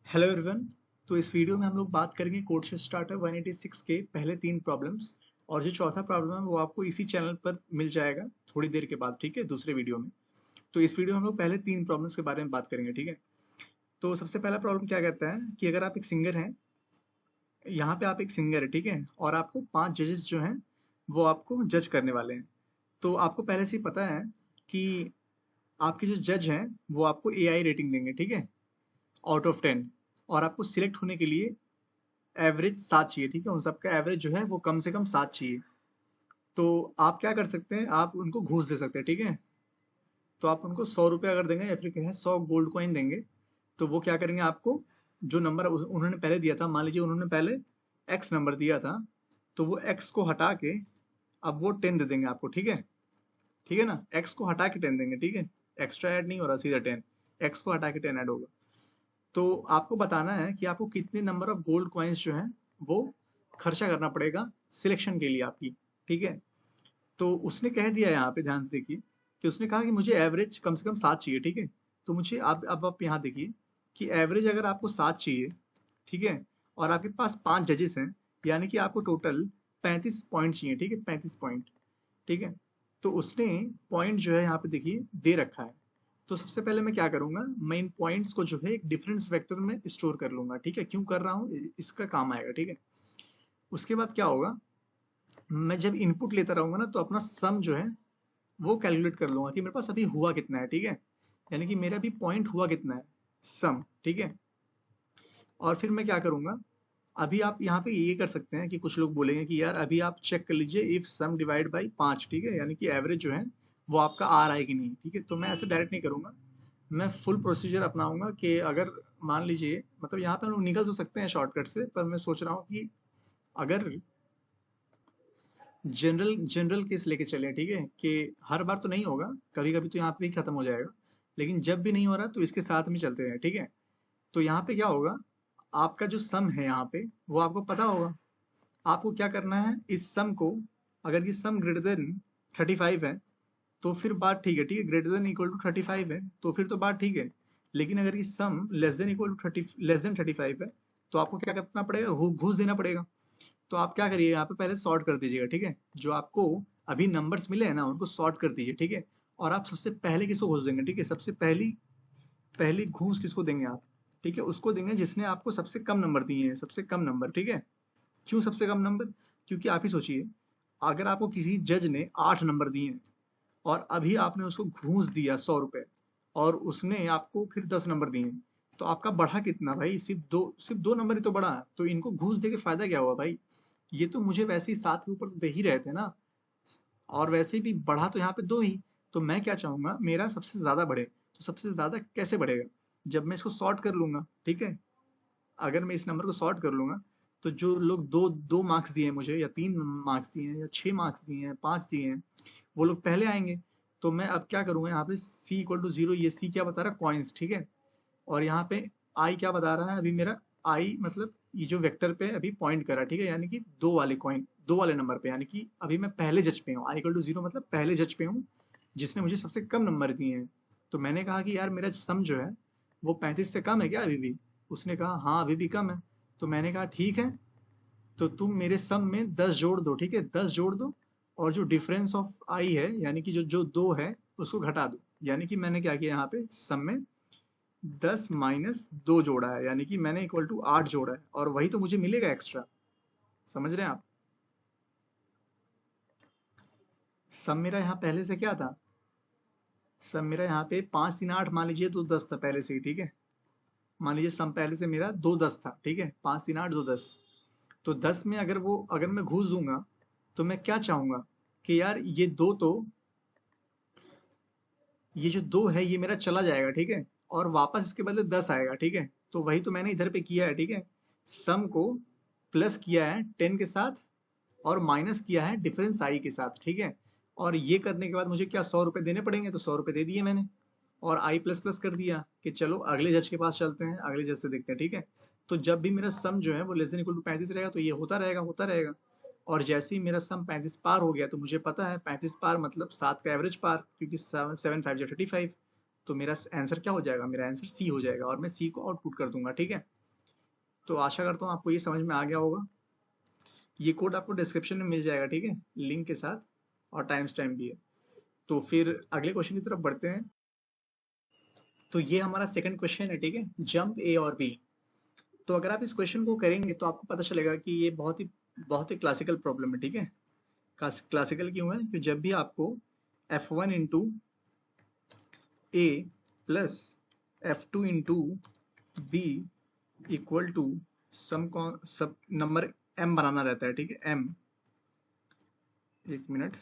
Hello everyone. तो इस video में हम लोग बात करेंगे कोर्स स्टार्टर 186 के पहले 3 प्रॉब्लम्स और जो चौथा प्रॉब्लम है वो आपको इसी चैनल पर मिल जाएगा थोड़ी देर के बाद, ठीक है, दूसरे वीडियो में। तो इस वीडियो में हम लोग पहले 3 प्रॉब्लम्स के बारे में बात करेंगे, ठीक है। तो सबसे पहला प्रॉब्लम क्या कहता है कि अगर आप एक सिंगर हैं, यहाँ पे आप एक सिंगर है, ठीक है, और आपको 5 जजेस जो हैं वो आपको जज करने वाले हैं। तो आपको पहले से ही पता है कि आपके जो जज हैं वो आपको AI रेटिंग देंगे, ठीक है, आउट ऑफ 10। और आपको सिलेक्ट होने के लिए एवरेज 7 चाहिए, ठीक है, उन सबका एवरेज जो है वो कम से कम 7 चाहिए। तो आप क्या कर सकते हैं, आप उनको घूस दे सकते हैं, ठीक है। तो आप उनको 100 रुपये अगर देंगे या फिर कहें 100 गोल्ड कॉइन देंगे, तो वो क्या करेंगे, आपको जो नंबर उन्होंने पहले दिया था, मान लीजिए उन्होंने पहले एक्स नंबर दिया था, तो वो एक्स को हटा के अब वो 10 दे देंगे आपको, ठीक है। ठीक है ना, एक्स को हटा के 10 देंगे, ठीक है। एक्स्ट्रा ऐड नहीं हो रहा, सीधा 10, एक्स को हटा के 10 ऐड होगा। तो आपको बताना है कि आपको कितने नंबर ऑफ गोल्ड कॉइन्स जो हैं वो खर्चा करना पड़ेगा सिलेक्शन के लिए आपकी, ठीक है। तो उसने कह दिया यहाँ पे, ध्यान से देखिए, कि उसने कहा कि मुझे एवरेज कम से कम 7 चाहिए, ठीक है। तो मुझे अब आप यहाँ देखिए कि एवरेज अगर आपको 7 चाहिए, ठीक है, और आपके पास 5 जजेस हैं, यानी कि आपको टोटल 35 पॉइंट चाहिए, ठीक है, 35 पॉइंट, ठीक है। तो उसने पॉइंट जो है यहाँ पे देखिए दे रखा है। तो सबसे पहले मैं क्या करूंगा, मैं इन पॉइंट्स को जो है एक डिफरेंस वेक्टर में स्टोर कर लूंगा, ठीक है। क्यों कर रहा हूँ, इसका काम आएगा, ठीक है। उसके बाद क्या होगा, मैं जब इनपुट लेता रहूंगा ना, तो अपना सम जो है वो कैलकुलेट कर लूंगा कि मेरे पास अभी हुआ कितना है, ठीक है, यानी कि मेरा अभी पॉइंट हुआ कितना है, सम, ठीक है। और फिर मैं क्या करूंगा, अभी आप यहाँ पे ये कर सकते हैं कि कुछ लोग बोलेंगे कि यार अभी आप चेक कर लीजिए इफ सम डिवाइड बाई 5, ठीक है, यानी कि एवरेज जो है वो आपका आ रहा है कि नहीं, ठीक है। तो मैं ऐसे डायरेक्ट नहीं करूंगा, मैं फुल प्रोसीजर अपनाऊंगा कि अगर मान लीजिए, मतलब यहाँ पे हम लोग निकल तो सकते हैं शॉर्टकट से, पर मैं सोच रहा हूँ कि अगर जनरल जनरल केस लेके चले, ठीक है, कि हर बार तो नहीं होगा, कभी कभी तो यहाँ पे ही खत्म हो जाएगा, लेकिन जब भी नहीं हो रहा तो इसके साथ में चलते हैं, ठीक है। तो यहाँ पे क्या होगा, आपका जो सम है यहाँ पे वो आपको पता होगा। आपको क्या करना है, इस सम को, अगर ये सम ग्रेटर देन 35 है तो फिर बात ठीक है, ठीक है, ग्रेटर देन इक्वल टू 35 है तो फिर तो बात ठीक है। लेकिन अगर ये sum less than equal to 30, less than 35 है, तो आपको क्या करना पड़ेगा, घूस देना पड़ेगा। तो आप क्या करिए, यहाँ पे पहले सॉर्ट कर दीजिएगा, ठीक है। जो आपको अभी नंबर्स मिले हैं ना उनको सॉर्ट कर दीजिए, ठीक है। और आप सबसे पहले किसको घूस देंगे, ठीक है, सबसे पहली पहली घूस किसको देंगे आप, ठीक है, उसको देंगे जिसने आपको सबसे कम नंबर दिए हैं, सबसे कम नंबर, ठीक है। क्यों सबसे कम नंबर, क्योंकि आप ही सोचिए, अगर आपको किसी जज ने 8 नंबर दिए हैं और अभी आपने उसको घूस दिया 100 रुपए, और उसने आपको फिर 10 नंबर दिए, तो आपका बढ़ा कितना भाई, सिर्फ दो नंबर ही तो बढ़ा। तो इनको घूस दे के फायदा क्या हुआ भाई, ये तो मुझे वैसे ही 7 के ऊपर तो दे ही रहे थे ना, और वैसे भी बढ़ा तो यहाँ पे दो ही। तो मैं क्या चाहूंगा, मेरा सबसे ज्यादा बढ़े। तो सबसे ज्यादा कैसे बढ़ेगा, जब मैं इसको सॉर्ट कर लूंगा, ठीक है। अगर मैं इस नंबर को सॉर्ट कर लूंगा, तो जो लोग दो दो मार्क्स दिए हैं मुझे, या 3 मार्क्स दिए हैं, या 6 मार्क्स दिए हैं, 5 दिए हैं, वो लोग पहले आएंगे। तो मैं अब क्या करूंगा, यहाँ पे C = 0, ये C क्या बता रहा है, कॉइन्स, ठीक है। और यहाँ पे आई क्या बता रहा है, अभी मेरा आई मतलब ये जो वेक्टर पे अभी पॉइंट करा, ठीक है, यानी कि दो वाले कॉइन, दो वाले नंबर पे, यानी कि अभी मैं पहले जज पे हूँ, I = 0 मतलब पहले जज पे हूँ, जिसने मुझे सबसे कम नंबर दिए हैं। तो मैंने कहा कि यार मेरा सम जो है वो 35 से कम है क्या अभी भी। उसने कहा हाँ अभी भी कम है। तो मैंने कहा ठीक है, तो तुम मेरे सम में 10 जोड़ दो, ठीक है, 10 जोड़ दो, और जो डिफरेंस ऑफ आई है, यानी कि जो जो दो है उसको घटा दो। यानी कि मैंने क्या किया, यहाँ पे सम में 10 - 2 जोड़ा है, यानी कि मैंने इक्वल टू 8 जोड़ा है, और वही तो मुझे मिलेगा एक्स्ट्रा। समझ रहे हैं आप, सम मेरा यहाँ पहले से क्या था, सम मेरा यहाँ पे 5 3 8 मान लीजिए, तो 10 था पहले से ही, ठीक है। मान लीजिए सम पहले से मेरा 2 10 था, ठीक है, 5 3 8 2 10। तो 10 में अगर मैं घुस दूंगा, तो मैं क्या चाहूंगा कि यार ये जो दो है ये मेरा चला जाएगा, ठीक है, और वापस इसके बदले 10 आएगा, ठीक है। तो वही तो मैंने इधर पे किया है, ठीक है। सम को प्लस किया है 10 के साथ, और माइनस किया है डिफरेंस आई के साथ, ठीक है। और ये करने के बाद मुझे क्या 100 रुपये देने पड़ेंगे, तो 100 रुपये दे दिए मैंने, और आई प्लस प्लस कर दिया कि चलो अगले जज के पास चलते हैं, अगले जज से देखते हैं, ठीक है। तो जब भी मेरा सम जो है वो लेस देन इक्वल टू 35 रहेगा, तो ये होता रहेगा, होता रहेगा। और जैसे ही मेरा सम 35 पार हो गया, तो मुझे पता है 35 पार मतलब 7 का एवरेज पार, क्योंकि 7 7 5 35। तो मेरा आंसर क्या हो जाएगा, मेरा आंसर सी हो जाएगा, और मैं सी को आउटपुट कर दूंगा, ठीक है। तो आशा करता हूँ आपको ये समझ में आ गया होगा। ये कोड आपको डिस्क्रिप्शन में मिल जाएगा, ठीक है, लिंक के साथ, और टाइम स्टैम्प भी है। तो फिर अगले क्वेश्चन की तरफ बढ़ते हैं। तो ये हमारा सेकंड क्वेश्चन है, ठीक है, जंप ए और बी। तो अगर आप इस क्वेश्चन को करेंगे तो आपको पता चलेगा कि ये बहुत ही क्लासिकल प्रॉब्लम है, ठीक है। क्लासिकल क्यों है? कि जब भी आपको F1 into A plus F2 into B equal to सब नंबर m बनाना रहता है, ठीक है, m, एक मिनट,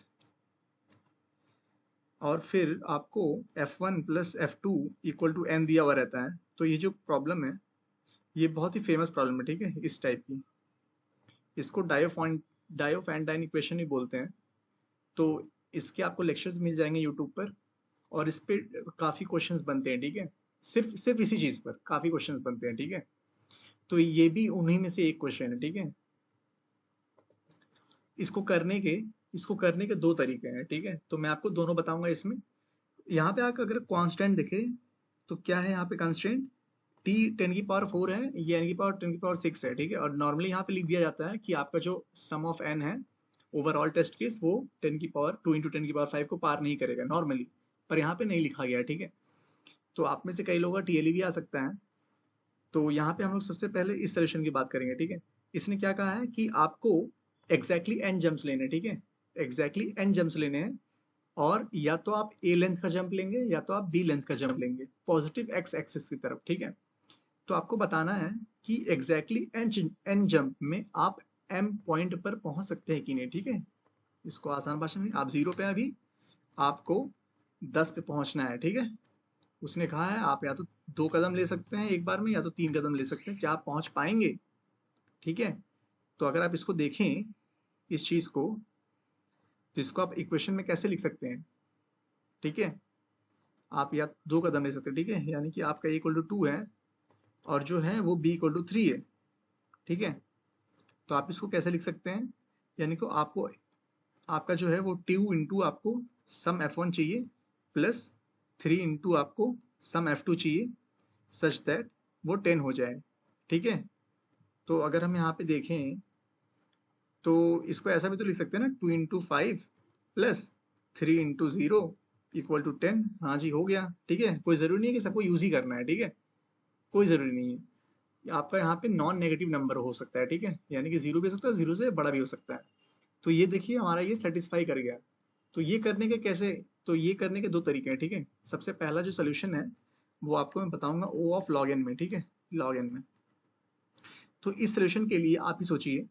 और फिर आपको F1 plus F2 equal to n दिया हुआ रहता है। तो ये जो प्रॉब्लम है ये बहुत ही फेमस प्रॉब्लम है, ठीक है, इस टाइप की। इसको डायोफांटाइन इक्वेशन ही बोलते हैं। तो इसके आपको लेक्चर्स मिल जाएंगे यूट्यूब पर, और इस पे काफ़ी क्वेश्चंस बनते हैं, ठीक है, सिर्फ सिर्फ इसी चीज़ पर काफ़ी क्वेश्चंस बनते हैं, ठीक है। तो ये भी उन्हीं में से एक क्वेश्चन है, ठीक है। इसको करने के इसको करने के दो तरीके हैं, ठीक है, तो मैं आपको दोनों बताऊंगा इसमें। यहाँ पे आप अगर कांस्टेंट देखे तो क्या है यहाँ पे कांस्टेंट, t 10⁴ है, ये n⁴ है, ठीक है। और नॉर्मली यहाँ पे लिख दिया जाता है कि आपका जो सम ऑफ n है ओवरऑल टेस्ट केस वो 2 इंटू 10⁵ को पार नहीं करेगा नॉर्मली, पर यहाँ पे नहीं लिखा गया है, ठीक है। तो आप में से कई लोगों का TLE भी आ सकता है। तो यहाँ पे हम लोग सबसे पहले इस सोल्यूशन की बात करेंगे, ठीक है। इसने क्या कहा है कि आपको एग्जैक्टली n जंप्स लेने हैं, ठीक है, एग्जैक्टली n जंप्स लेने हैं, और या तो आप a लेंथ का जंप लेंगे या तो आप b लेंथ का जंप लेंगे पॉजिटिव x एक्सिस की तरफ, ठीक है। तो आपको बताना है कि एग्जैक्टली n जंप में आप m पॉइंट पर पहुंच सकते हैं कि नहीं, ठीक है। इसको आसान भाषा में, आप 0 पे हैं अभी, आपको 10 पे पहुंचना है, ठीक है। उसने कहा है आप या तो 2 कदम ले सकते हैं एक बार में, या तो 3 कदम ले सकते हैं, क्या आप पहुंच पाएंगे, ठीक है। तो अगर आप इसको देखें इस चीज को, तो इसको आप इक्वेशन में कैसे लिख सकते हैं, ठीक है। आप या 2 कदम ले सकते हैं, ठीक है, यानी कि आपका a = 2 है और जो है वो b = 3 है, ठीक है। तो आप इसको कैसे लिख सकते हैं, यानी कि आपको आपका जो है वो 2 इंटू आपको सम F1 चाहिए प्लस 3 इंटू आपको सम F2 चाहिए, सच दैट वो 10 हो जाए, ठीक है। तो अगर हम यहाँ पे देखें तो इसको ऐसा भी तो लिख सकते हैं ना, 2 into 5 plus 3 into 0 equal to 10। हाँ जी, हो गया, ठीक है। कोई ज़रूरी नहीं है कि सबको यूज ही करना है, ठीक है, कोई ज़रूरी नहीं है। आपका यहाँ पे नॉन नेगेटिव नंबर हो सकता है, ठीक है, यानी कि 0 भी हो सकता है, 0 से बड़ा भी हो सकता है। तो ये देखिए हमारा ये सेटिस्फाई कर गया। तो ये करने के कैसे, तो ये करने के दो तरीके हैं, ठीक है। सबसे पहला जो सोल्यूशन है वो आपको मैं बताऊंगा O ऑफ log n में, ठीक है, log n में। तो इस सोल्यूशन के लिए आप ही सोचिए,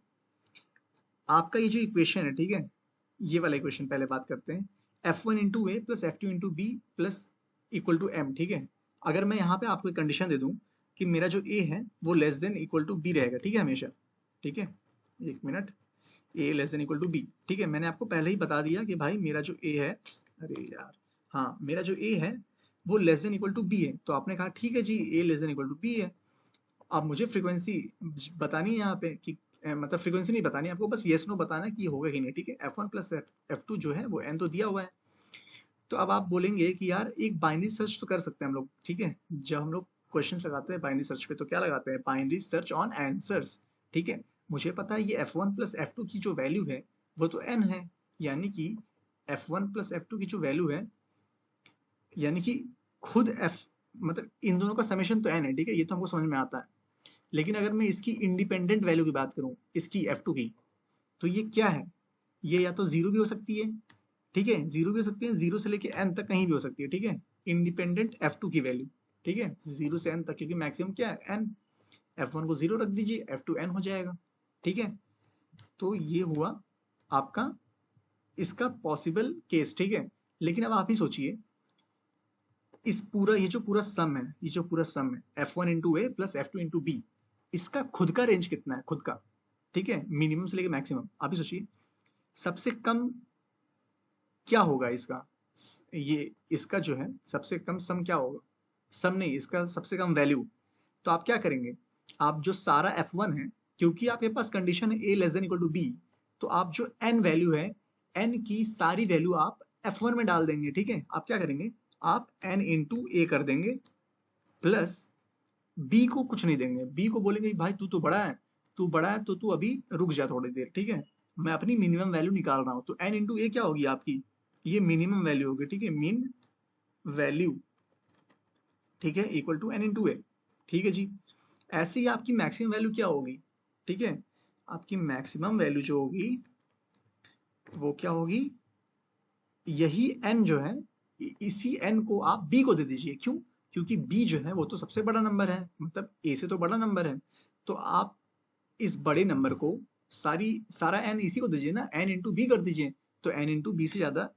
आपका ये जो इक्वेशन है, ठीक है, ये वाला इक्वेशन पहले बात करते हैं, F1 into A plus F2 into B plus equal to m, ठीक है। अगर मैं यहाँ पे आपको एक कंडीशन दे दूं कि मेरा जो a है वो less than equal to B रहेगा, ठीक है, हमेशा, ठीक है, एक minute, a less than equal to B, ठीक है। मैंने आपको पहले ही बता दिया कि भाई मेरा जो a है, अरे यार, हाँ, मेरा जो a है वो less than equal to B है। तो आपने कहा ठीक है जी, a less than equal to B है। अब मुझे फ्रीक्वेंसी बतानी है यहाँ पे कि मतलब फ्रीक्वेंसी नहीं बतानी, आपको बस येस नो बताना है कि ये होगा कि नहीं, ठीक है। F1 प्लस F2 जो है वो n तो दिया हुआ है। तो अब आप बोलेंगे कि यार एक बाइनरी सर्च तो कर सकते हैं हम लोग, ठीक है। जब हम लोग क्वेश्चन लगाते हैं बाइनरी सर्च पे तो क्या लगाते हैं, बाइनरी सर्च ऑन आंसर्स, ठीक है। मुझे पता है ये F1 प्लस F2 की जो वैल्यू है वो तो n है, यानी कि F1 प्लस F2 की जो वैल्यू है, यानी कि खुद F, मतलब इन दोनों का समेशन तो n है, ठीक है, ये तो हमको समझ में आता है। लेकिन अगर मैं इसकी इंडिपेंडेंट वैल्यू की बात करूं, इसकी F2 की, तो ये क्या है, ये या तो 0 भी हो सकती है, ठीक है, 0 भी हो सकती है, 0 से लेके n तक कहीं भी हो सकती है, ठीक है, इंडिपेंडेंट F2 की वैल्यू, ठीक है, 0 से n तक, क्योंकि मैक्सिमम क्या है n। F1 को 0 रख दीजिए, F2 n हो जाएगा, ठीक है। तो ये हुआ आपका इसका पॉसिबल केस, ठीक है। लेकिन अब आप ही सोचिए, इस पूरा ये जो पूरा सम है, ये जो पूरा सम है F1 into A plus F2 into B, इसका खुद का रेंज कितना है, खुद का, ठीक है, मिनिमम से लेके मैक्सिमम। आप ही सोचिए सबसे कम क्या होगा इसका, ये इसका जो है सबसे कम सम क्या होगा, सम नहीं, इसका सबसे कम वैल्यू। तो आप क्या करेंगे, आप जो सारा F1 है, क्योंकि आपके पास कंडीशन है a less than equal to b, तो आप जो n वैल्यू है, n की सारी वैल्यू आप F1 में डाल देंगे, ठीक है। आप क्या करेंगे, आप n इंटू ए कर देंगे प्लस बी को कुछ नहीं देंगे, बी को बोलेंगे भाई तू तो बड़ा है, तू बड़ा है तो तू अभी रुक जा थोड़ी देर, ठीक है, मैं अपनी मिनिमम वैल्यू निकाल रहा हूँ। तो एन इंटू ए क्या होगी आपकी, ये मिनिमम वैल्यू होगी, ठीक है, मिन वैल्यू, ठीक है, equal to N into A, ठीक है जी। ऐसे ही आपकी मैक्सिमम वैल्यू क्या होगी, ठीक है, आपकी मैक्सिमम वैल्यू जो होगी वो क्या होगी, यही n जो है, इसी n को आप b को दे दीजिए। क्यों? क्योंकि b जो है वो तो सबसे बड़ा नंबर है, मतलब a से तो बड़ा नंबर है। तो आप इस बड़े नंबर को सारा n इसी को दीजिए ना, n इंटू बी कर दीजिए। तो n इंटू बी से ज्यादा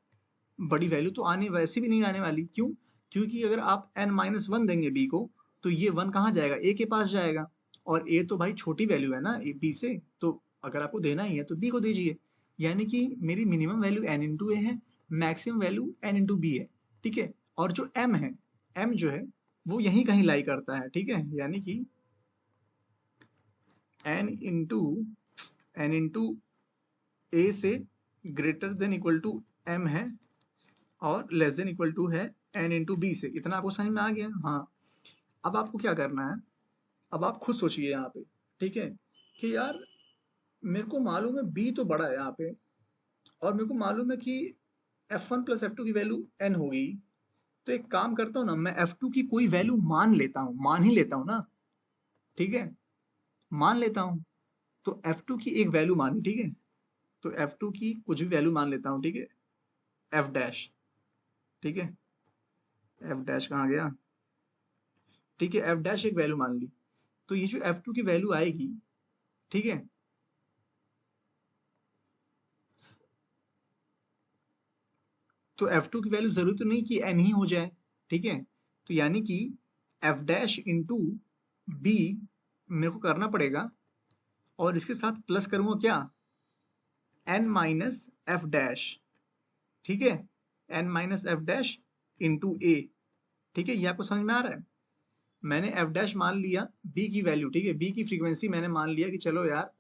बड़ी वैल्यू तो आने वैसे भी नहीं आने वाली। क्यों? क्योंकि अगर आप n माइनस वन देंगे b को, तो ये वन कहाँ जाएगा, a के पास जाएगा, और a तो भाई छोटी वैल्यू है ना b से, तो अगर आपको देना ही है तो b को दीजिए। यानी कि मेरी minimum value n into A है, maximum value n into B है, ठीक है। और जो m है, m जो है वो यहीं कहीं लाई करता है, ठीक है, यानी कि n इंटू ए से greater than equal to m है, और लेस देन इक्वल टू है n इंटू बी से। इतना आपको समझ में आ गया? हाँ। अब आपको क्या करना है, अब आप खुद सोचिए यहाँ पे, ठीक है, कि यार मेरे को मालूम है b तो बड़ा है यहाँ पे, और मेरे को मालूम है कि f1 प्लस f2 की वैल्यू n होगी। तो एक काम करता हूँ ना, मैं f2 की कोई वैल्यू मान लेता हूँ, मान ही लेता हूँ ना, ठीक है, मान लेता हूँ। तो f2 की एक वैल्यू मानी, ठीक है, तो f2 की कुछ भी वैल्यू मान लेता हूँ, ठीक है, f डैश, ठीक है, f डैश कहाँ गया, ठीक है, f डैश एक वैल्यू मान ली। तो ये जो f2 की वैल्यू आएगी, ठीक है, तो f2 की वैल्यू जरूरी तो नहीं कि n ही हो जाए, ठीक है, तो यानी कि f डैश इंटू बी मेरे को करना पड़ेगा, और इसके साथ प्लस करूंगा क्या, n माइनस एफ डैश, ठीक है, n minus F dash into A, ठीक है, ये आपको समझ में आ रहा है। मैंने एफ डैश मान लिया बी की वैल्यू, ठीक है, बी की फ्रीक्वेंसी मैंने मान लिया कि चलो यार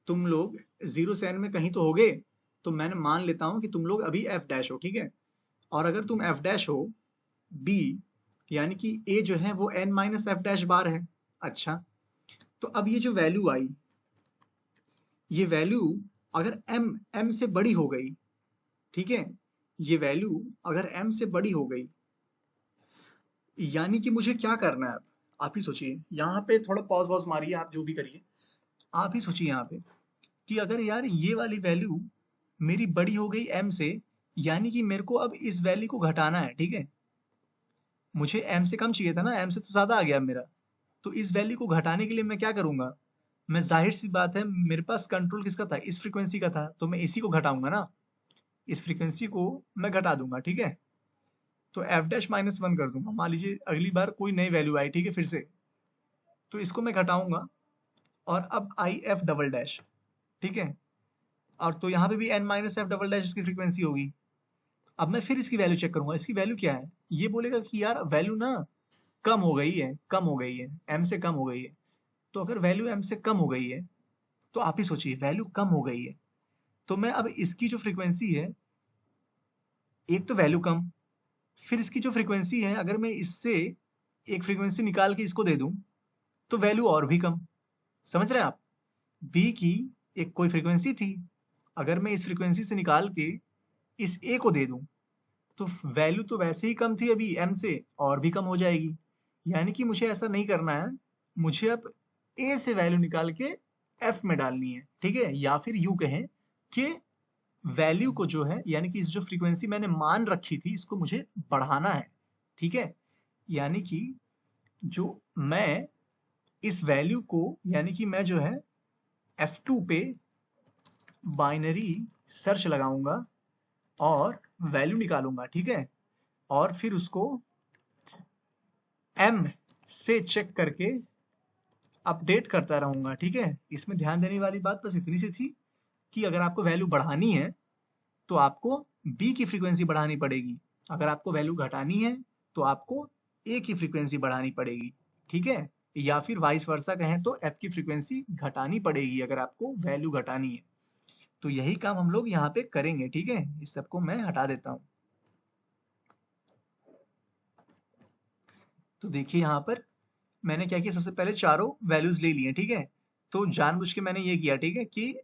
तुम लोग 0 से n में कहीं तो होगे, तो मैंने मान लेता हूं कि तुम लोग अभी एफ डैश हो, ठीक है, और अगर तुम एफ डैश हो बी, यानी कि ए जो है वो n माइनस एफ डैश बार है। अच्छा, तो अब ये जो वैल्यू आई, ये वैल्यू अगर m से बड़ी हो गई, ठीक है, ये वैल्यू अगर m से बड़ी हो गई, यानी कि मुझे क्या करना है अब, आप ही सोचिए। यहाँ पे थोड़ा पॉज वॉज मारिए, आप जो भी करिए, आप ही सोचिए यहाँ पे कि अगर यार ये वाली वैल्यू मेरी बड़ी हो गई m से, यानी कि मेरे को अब इस वैल्यू को घटाना है, ठीक है, मुझे m से कम चाहिए था ना, m से तो ज्यादा आ गया मेरा। तो इस वैल्यू को घटाने के लिए मैं क्या करूंगा, मैं जाहिर सी बात है मेरे पास कंट्रोल किसका था, इस फ्रीक्वेंसी का था, तो मैं इसी को घटाऊंगा ना, इस फ्रीक्वेंसी को मैं घटा दूंगा, ठीक है। तो एफ डैश माइनस वन कर दूंगा, मान लीजिए अगली बार कोई नई वैल्यू आई, ठीक है, फिर से, तो इसको मैं घटाऊंगा, और अब आई एफ डबल डैश, ठीक है, और तो यहाँ पे भी N minus F double dash इसकी फ्रीक्वेंसी होगी। अब मैं फिर इसकी वैल्यू चेक करूंगा, इसकी वैल्यू क्या है, ये बोलेगा कि यार वैल्यू ना कम हो गई है, कम हो गई है, एम से कम हो गई है। तो अगर वैल्यू एम से कम हो गई है, तो आप ही सोचिए वैल्यू कम हो गई है, तो मैं अब इसकी जो फ्रीक्वेंसी है, एक तो वैल्यू कम, फिर इसकी जो फ्रीक्वेंसी है अगर मैं इससे एक फ्रीक्वेंसी निकाल के इसको दे दूं, तो वैल्यू और भी कम। समझ रहे हैं आप, बी की एक कोई फ्रीक्वेंसी थी, अगर मैं इस फ्रीक्वेंसी से निकाल के इस ए को दे दूं, तो वैल्यू तो वैसे ही कम थी अभी एम से, और भी कम हो जाएगी। यानी कि मुझे ऐसा नहीं करना है, मुझे अब ए से वैल्यू निकाल के एफ में डालनी है, ठीक है, या फिर यू कहें कि वैल्यू को जो है, यानी कि इस जो फ्रीक्वेंसी मैंने मान रखी थी इसको मुझे बढ़ाना है, ठीक है। यानी कि जो मैं इस वैल्यू को, यानी कि मैं जो है F2 पे बाइनरी सर्च लगाऊंगा और वैल्यू निकालूंगा, ठीक है, और फिर उसको M से चेक करके अपडेट करता रहूंगा, ठीक है। इसमें ध्यान देने वाली बात बस इतनी सी थी कि अगर आपको वैल्यू बढ़ानी है तो आपको B की फ्रीक्वेंसी बढ़ानी पड़ेगी, अगर आपको वैल्यू घटानी है तो आपको A की फ्रीक्वेंसी बढ़ानी पड़ेगी, ठीक है, या फिर वाइस वर्सा कहें तो F की फ्रीक्वेंसी घटानी पड़ेगी अगर आपको वैल्यू घटानी है। तो यही काम हम लोग यहाँ पे करेंगे, ठीक है, इस सबको मैं हटा देता हूँ। तो देखिए यहाँ पर मैंने क्या किया, सबसे पहले चारों वैल्यूज ले लिए, ठीक है। तो जानबूझ के मैंने ये किया, ठीक है, कि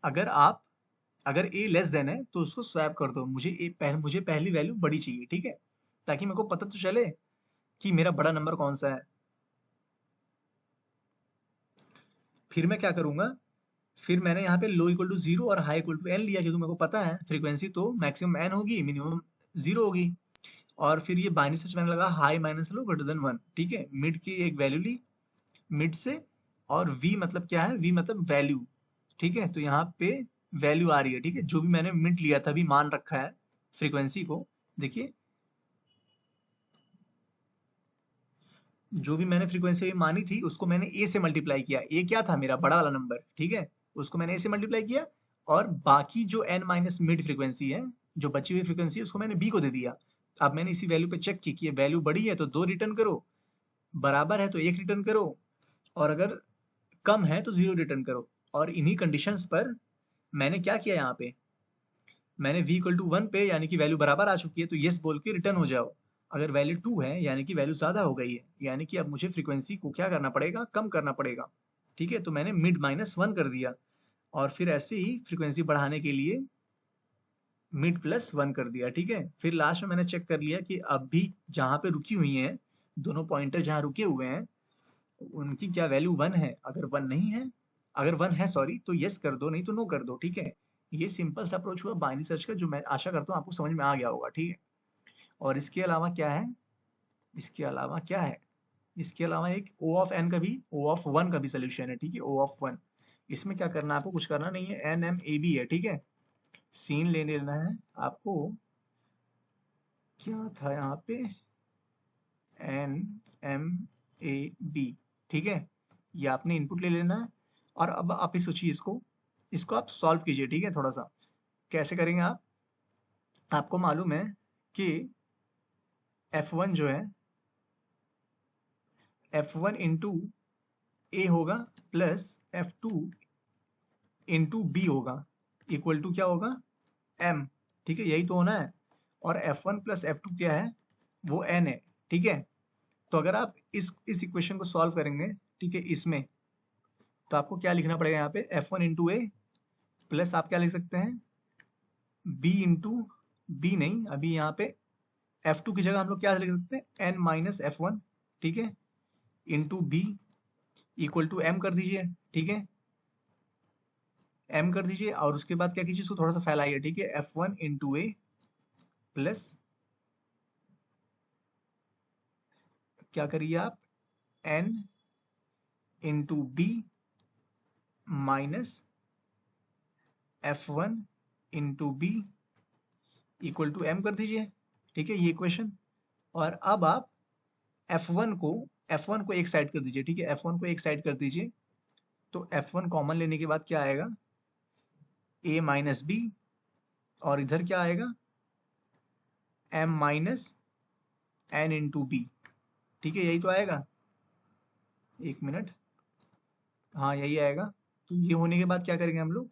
अगर ए लेस देन है तो उसको स्वैप कर दो, मुझे पहली वैल्यू बड़ी चाहिए, ठीक है, ताकि मेरे को पता तो चले कि मेरा बड़ा नंबर कौन सा है। फिर मैं क्या करूंगा, फिर मैंने यहाँ पे लो इक्वल टू 0 और हाई इक्वल टू एन लिया, क्योंकि मेरे को पता है फ्रीक्वेंसी तो मैक्सिमम एन होगी, मिनिमम 0 होगी। और फिर ये बाइनरी सर्च मैंने लगा high minus low greater than 1, ठीक है। मिड की एक वैल्यू ली मिड से, और वी मतलब क्या है, वी मतलब वैल्यू, ठीक है। तो यहाँ पे वैल्यू आ रही है, ठीक है, जो भी मैंने मिड लिया था, अभी मान रखा है फ्रीक्वेंसी को, देखिए जो भी मैंने फ्रीक्वेंसी मानी थी उसको मैंने ए से मल्टीप्लाई किया, ए क्या था मेरा बड़ा वाला नंबर, ठीक है, उसको मैंने ए से मल्टीप्लाई किया, और बाकी जो एन माइनस मिड फ्रीक्वेंसी है, जो बची हुई फ्रीक्वेंसी है, उसको मैंने बी को दे दिया। अब मैंने इसी वैल्यू पे चेक की कि ये वैल्यू बड़ी है तो 2 रिटर्न करो, बराबर है तो 1 रिटर्न करो, और अगर कम है तो 0 रिटर्न करो। और इन्हीं कंडीशंस पर मैंने क्या किया, यहाँ पे मैंने v इक्वल टू 1 पे, यानी कि वैल्यू बराबर आ चुकी है, तो यस बोल के रिटर्न हो जाओ। अगर वैल्यू 2 है यानी कि वैल्यू ज़्यादा हो गई है, यानी कि अब मुझे फ्रीक्वेंसी को क्या करना पड़ेगा, कम करना पड़ेगा, ठीक है। तो मैंने मिड माइनस 1 कर दिया, और फिर ऐसे ही फ्रीक्वेंसी बढ़ाने के लिए मिड प्लस 1 कर दिया, ठीक है। फिर लास्ट में मैंने चेक कर लिया कि अब भी जहाँ पे रुकी हुई हैं, दोनों पॉइंटर जहाँ रुके हुए हैं, उनकी क्या वैल्यू 1 है। अगर 1 नहीं है, अगर 1 है सॉरी, तो यस कर दो, नहीं तो नो कर दो, ठीक है। ये सिंपल सा अप्रोच हुआ बाइनरी सर्च का, जो मैं आशा करता हूँ आपको समझ में आ गया होगा, ठीक है। और इसके अलावा क्या है, इसके अलावा क्या है, इसके अलावा एक O ऑफ n का भी, O ऑफ 1 का भी सोल्यूशन है, ठीक है, O ऑफ 1। इसमें क्या करना है, आपको कुछ करना नहीं है, एन एम ए बी है, ठीक है। सीन ले लेना है आपको, क्या था यहाँ पे, एन एम ए बी, ठीक है। ये आपने इनपुट ले लेना है, और अब आप ही सोचिए इसको आप सॉल्व कीजिए, ठीक है। थोड़ा सा कैसे करेंगे आप, आपको मालूम है कि F1 जो है, F1 इंटू ए होगा प्लस F2 इंटू बी होगा, इक्वल टू क्या होगा, m, ठीक है, यही तो होना है। और F1 प्लस F2 क्या है, वो n है, ठीक है। तो अगर आप इस इक्वेशन को सॉल्व करेंगे, ठीक है, इसमें तो आपको क्या लिखना पड़ेगा, यहाँ पे F1 इंटू ए प्लस आप क्या लिख सकते हैं, b इंटू बी, नहीं अभी यहाँ पे F2 की जगह हम लोग क्या लिख सकते हैं, n माइनस F1, ठीक है, into B equal to m कर दीजिए, ठीक है, m कर दीजिए, और उसके बाद क्या कीजिए, इसको थोड़ा सा फैलाइए, ठीक है, F1 इंटू ए प्लस क्या करिए आप, n into B minus F1 into B equal to m कर दीजिए, ठीक है, ये इक्वेशन। और अब आप F1 को F1 को एक साइड कर दीजिए, ठीक है, F1 को एक साइड कर दीजिए। तो F1 कॉमन लेने के बाद क्या आएगा, a माइनस बी, और इधर क्या आएगा, m minus n into B, ठीक है, यही तो आएगा, एक मिनट, हाँ यही आएगा। तो ये होने के बाद क्या करेंगे हम लोग,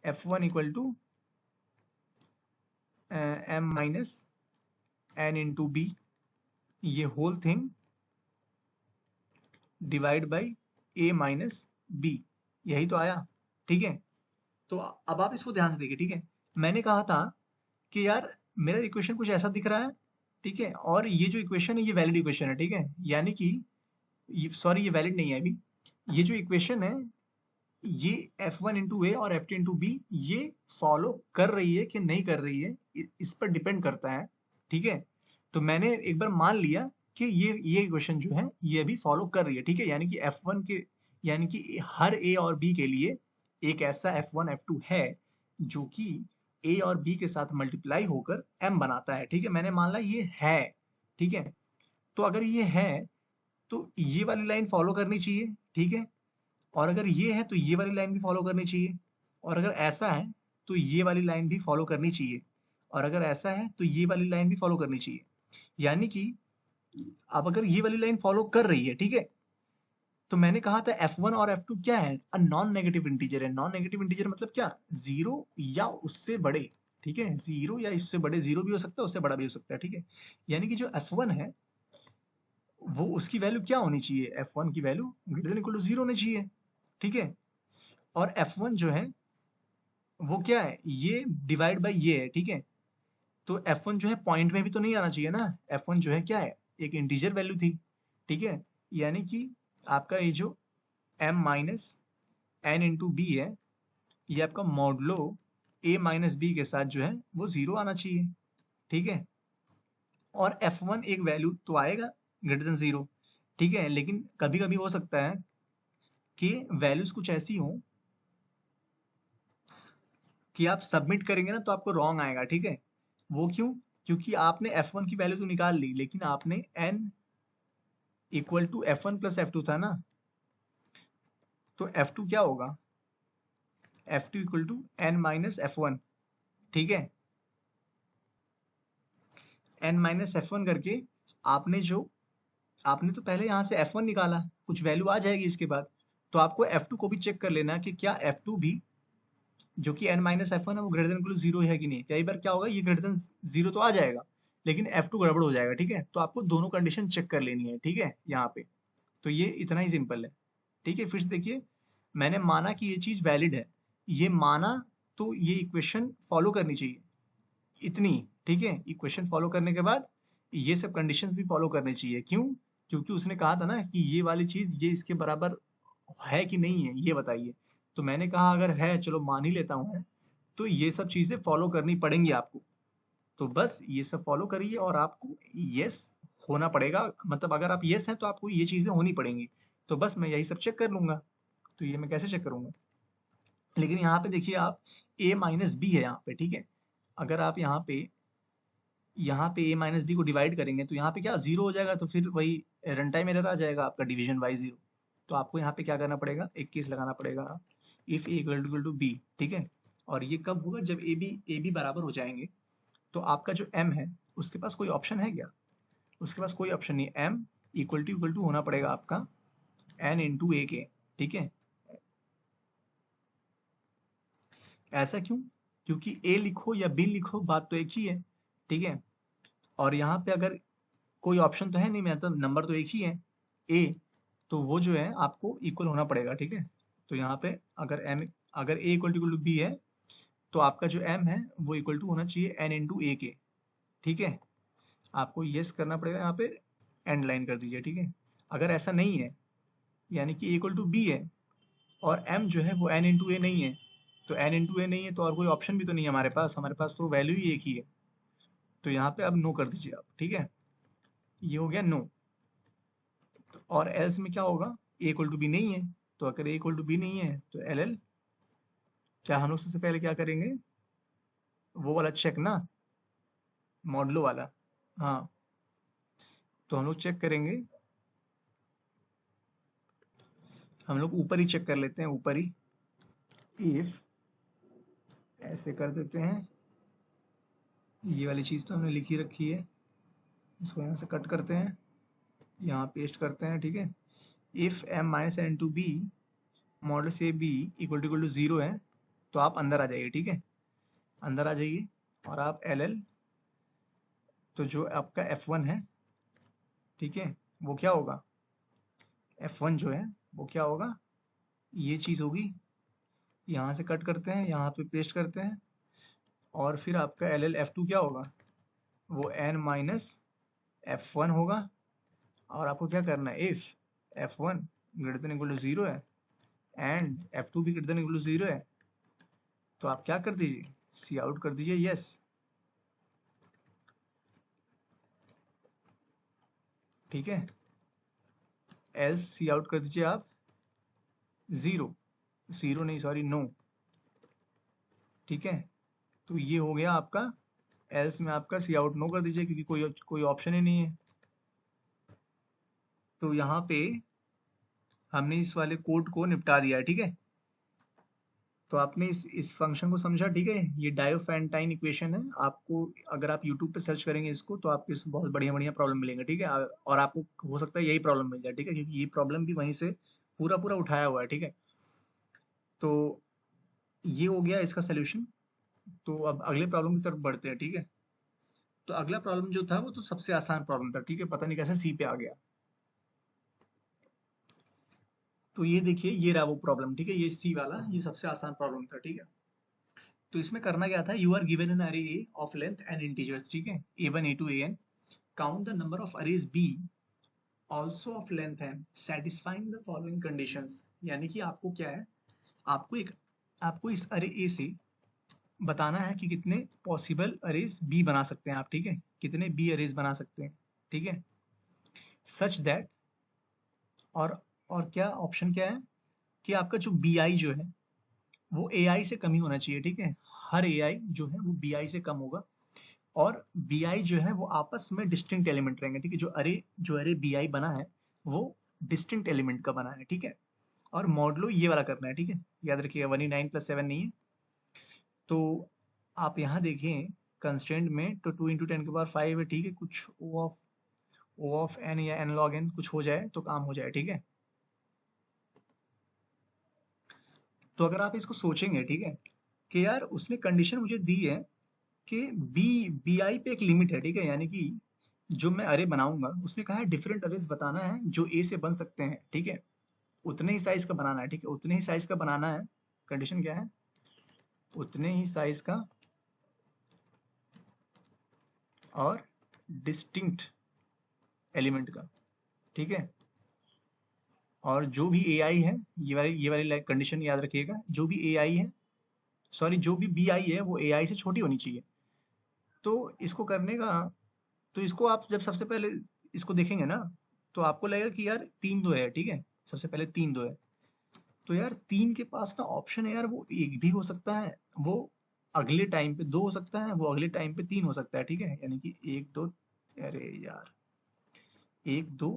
F1 equal to m minus n into B, ये whole thing divide by a minus B, यही तो आया, ठीक है। तो अब आप इसको ध्यान से देखिए, ठीक है। मैंने कहा था कि यार मेरा इक्वेशन कुछ ऐसा दिख रहा है, ठीक है, और ये जो इक्वेशन है ये वैलिड इक्वेशन है, ठीक है, यानी कि सॉरी ये वैलिड नहीं है अभी, ये जो इक्वेशन है ये F1 इंटू ए और F2 इंटू बी ये फॉलो कर रही है कि नहीं कर रही है, इस पर डिपेंड करता है, ठीक है। तो मैंने एक बार मान लिया कि ये इक्वेशन जो है ये अभी फॉलो कर रही है, ठीक है, यानी कि F1 के, यानी कि हर ए और बी के लिए एक ऐसा F1 F2 है जो कि ए और बी के साथ मल्टीप्लाई होकर M बनाता है, ठीक है, मैंने मान लिया ये है, ठीक है। तो अगर ये है तो ये वाली लाइन फॉलो करनी चाहिए, ठीक है, और अगर ये है तो ये वाली लाइन भी फॉलो करनी चाहिए, और अगर ऐसा है तो ये वाली लाइन भी फॉलो करनी चाहिए, और अगर ऐसा है तो ये वाली लाइन भी फॉलो करनी चाहिए। यानी कि अब अगर ये वाली लाइन फॉलो कर रही है, ठीक है, तो मैंने कहा था F1 और F2 क्या है, नॉन नेगेटिव इंटीजर है। नॉन नेगेटिव इंटीजर मतलब क्या, जीरो या उससे बड़े, ठीक है, जीरो या इससे बड़े, जीरो भी हो सकता है उससे बड़ा भी हो सकता है, ठीक है। यानी कि जो F1 है वो उसकी वैल्यू क्या होनी चाहिए, f1 की value greater than equal to 0 होनी चाहिए, ठीक है। और f1 जो है वो क्या है, ये डिवाइड बाय ये है, ठीक है। तो f1 जो है पॉइंट में भी तो नहीं आना चाहिए ना, f1 जो है क्या है, एक इंटीजर वैल्यू थी, ठीक है। यानी कि आपका ये जो m minus N into B है, ये आपका मॉडलो a माइनस बी के साथ जो है वो 0 आना चाहिए, ठीक है। और f1 एक वैल्यू तो आएगा ग्रेटर देन 0, ठीक है। लेकिन कभी कभी हो सकता है कि वैल्यूज कुछ ऐसी हो कि आप सबमिट करेंगे ना तो आपको रॉन्ग आएगा, ठीक है। वो क्यों, क्योंकि आपने f1 की वैल्यू तो निकाल ली, लेकिन आपने n equal to f1 plus f2 था ना, तो f2 क्या होगा, f2 equal to n minus f1, ठीक है। n माइनस f1 करके आपने जो आपने तो पहले यहाँ से f1 निकाला, कुछ वैल्यू आ जाएगी इसके बाद, तो आपको f2 को भी चेक कर लेना कि क्या f2 भी जो कि n माइनस f1 है वो ग्रेटर देन इक्वल टू 0 है कि नहीं। कई बार क्या होगा, ये ग्रेटर देन 0 तो आ जाएगा लेकिन f2 गड़बड़ हो जाएगा, ठीक है। तो आपको दोनों कंडीशन चेक कर लेनी है, ठीक है, यहाँ पे। तो ये इतना ही सिंपल है, ठीक है। फिर से देखिए, मैंने माना कि ये चीज़ वैलिड है, ये माना, तो ये इक्वेशन फॉलो करनी चाहिए इतनी, ठीक है। इक्वेशन फॉलो करने के बाद ये सब कंडीशंस भी फॉलो करनी चाहिए, क्यों, क्योंकि उसने कहा था ना कि ये वाली चीज़ ये इसके बराबर है कि नहीं है, ये बताइए। तो मैंने कहा अगर है, चलो मान ही लेता हूँ, तो ये सब चीज़ें फॉलो करनी पड़ेंगी आपको। तो बस ये सब फॉलो करिए और आपको यस होना पड़ेगा, मतलब अगर आप यस हैं तो आपको ये चीज़ें होनी पड़ेंगी। तो बस मैं यही सब चेक कर लूँगा। तो ये मैं कैसे चेक करूँगा, लेकिन यहाँ पे देखिए आप a माइनस बी है यहाँ पे, ठीक है। अगर आप यहाँ पे a माइनस बी को डिवाइड करेंगे तो यहाँ पे क्या 0 हो जाएगा, तो फिर वही रन टाइम एरर आ जाएगा आपका, डिवीजन बाई 0। तो आपको यहाँ पे क्या करना पड़ेगा, एक केस लगाना पड़ेगा, if a equal to B, ठीक है। और ये कब होगा, जब ए बी बराबर हो जाएंगे। तो आपका जो m है उसके पास कोई ऑप्शन है क्या, उसके पास कोई ऑप्शन नहीं, m इक्वल टू होना पड़ेगा आपका n इंटू ए के, ठीक है। ऐसा क्यों, क्योंकि a लिखो या b लिखो बात तो एक ही है, ठीक है। और यहाँ पे अगर कोई ऑप्शन तो है नहीं, मतलब नंबर तो एक ही है a, तो वो जो है आपको इक्वल होना पड़ेगा, ठीक है। तो यहाँ पे अगर a इक्वल टू b है तो आपका जो m है वो इक्वल टू होना चाहिए n इंटू ए के, ठीक है। आपको यस करना पड़ेगा, यहाँ पे एंड लाइन कर दीजिए, ठीक है। अगर ऐसा नहीं है, यानी कि a इक्वल टू बी है और m जो है वो n इंटू ए नहीं है, तो n इंटू ए नहीं है तो और कोई ऑप्शन भी तो नहीं है हमारे पास तो वैल्यू ही एक ही है। तो यहाँ पे अब नो कर दीजिए आप, ठीक है। ये हो गया नो। तो और एल्स में क्या होगा, a इक्वल टू बी नहीं है, तो अगर a इक्वल टू बी नहीं है तो एल एल, क्या हम लोग सबसे पहले क्या करेंगे, वो वाला चेक ना, मॉडलो वाला, हाँ। तो हम लोग चेक करेंगे, हम लोग ऊपर ही चेक कर लेते हैं, ऊपर ही इफ ऐसे कर देते हैं, ये वाली चीज़ तो हमने लिखी रखी है, इसको यहाँ से कट करते हैं, यहाँ पेस्ट करते हैं, ठीक है। If m minus N to B model से बी इक्वल टू 0 है, तो आप अंदर आ जाइए, ठीक है। अंदर आ जाइए और आप एल एल, तो जो आपका f1 है, ठीक है, वो क्या होगा, f1 जो है वो क्या होगा, ये चीज़ होगी, यहाँ से कट करते हैं, यहाँ पे पेस्ट करते हैं, और फिर आपका एल एल f2 क्या होगा, वो n माइनस f1 होगा। और आपको क्या करना है, if f1 greater than equal to 0 है एंड f2 भी ग्रेटर देन इक्वल टू 0 है, तो आप क्या कर दीजिए, सी आउट कर दीजिए यस, ठीक है। एल्स सी आउट कर दीजिए आप 0, 0 नहीं सॉरी नो, ठीक है। तो ये हो गया आपका, एल्स में आपका सी आउट नो कर दीजिए, क्योंकि कोई ऑप्शन ही नहीं है। तो यहाँ पे हमने इस वाले कोड को निपटा दिया है, ठीक है। तो आपने इस फंक्शन को समझा, ठीक है। ये डायोफेंटाइन इक्वेशन है, आपको अगर आप यूट्यूब पे सर्च करेंगे इसको तो आपको इसमें बहुत बढ़िया बढ़िया प्रॉब्लम मिलेंगे, ठीक है। और आपको हो सकता है यही प्रॉब्लम मिल जाए, ठीक है, क्योंकि ये प्रॉब्लम भी वहीं से पूरा पूरा उठाया हुआ है, ठीक है। तो ये हो गया इसका सोल्यूशन। तो अब अगले प्रॉब्लम की तरफ बढ़ते हैं, ठीक है। तो अगला प्रॉब्लम जो था वो तो सबसे आसान प्रॉब्लम था, ठीक है, पता नहीं कैसे सी पे आ गया। तो ये देखिए, ये रहा वो प्रॉब्लम, ठीक है, ये सी वाला, ये सबसे आसान प्रॉब्लम था, ठीक है। तो इसमें करना क्या था, you are given an array A of length and integers, ठीक है, A1 A2 AN, count the number of arrays B also of length N satisfying the following conditions. यानी कि आपको क्या है, आपको इस अरे ए से बताना है कि कितने पॉसिबल अरेज बी बना सकते हैं आप, ठीक है, कितने बी अरेज बना सकते हैं, ठीक है, सच दैट, और क्या ऑप्शन क्या है कि आपका जो बी आई जो है वो ए आई से कम ही होना चाहिए, ठीक है, हर ए आई जो है वो बी आई से कम होगा, और बी आई जो है वो आपस में डिस्टिंक्ट एलिमेंट रहेंगे, ठीक है, जो अरे बी आई बना है वो डिस्टिंक्ट एलिमेंट का बना है, ठीक है, और मॉडलो ये वाला करना है, ठीक है, याद रखिएगा 1 9 + 7 नहीं है। तो आप यहाँ देखें कंस्ट्रेंट में, तो 2 × 10⁵ है, ठीक है, कुछ O ऑफ n या n log n कुछ हो जाए तो काम हो जाए, ठीक है। तो अगर आप इसको सोचेंगे, ठीक है, कि यार उसने कंडीशन मुझे दी है कि बी आई पे एक लिमिट है, ठीक है, यानी कि जो मैं अरे बनाऊंगा उसने कहा है डिफरेंट अरेज बताना है जो ए से बन सकते हैं, ठीक है, उतने ही साइज का बनाना है, ठीक है, उतने ही साइज का बनाना है, कंडीशन क्या है, उतने ही साइज का और डिस्टिंक्ट एलिमेंट का, ठीक है, और जो भी ए आई है, ये वाली कंडीशन याद रखिएगा, जो भी ए आई है, सॉरी, जो भी बी आई है वो ए आई से छोटी होनी चाहिए। तो इसको करने का, तो इसको आप जब सबसे पहले इसको देखेंगे ना, तो आपको लगेगा कि यार 3 2 है, ठीक है, सबसे पहले 3 2 है, तो यार 3 के पास ना ऑप्शन है यार, वो एक भी हो सकता है, वो अगले टाइम पे 2 हो सकता है, वो अगले टाइम पे 3 हो सकता है, ठीक है, यानी कि 1 2, अरे यार 1 2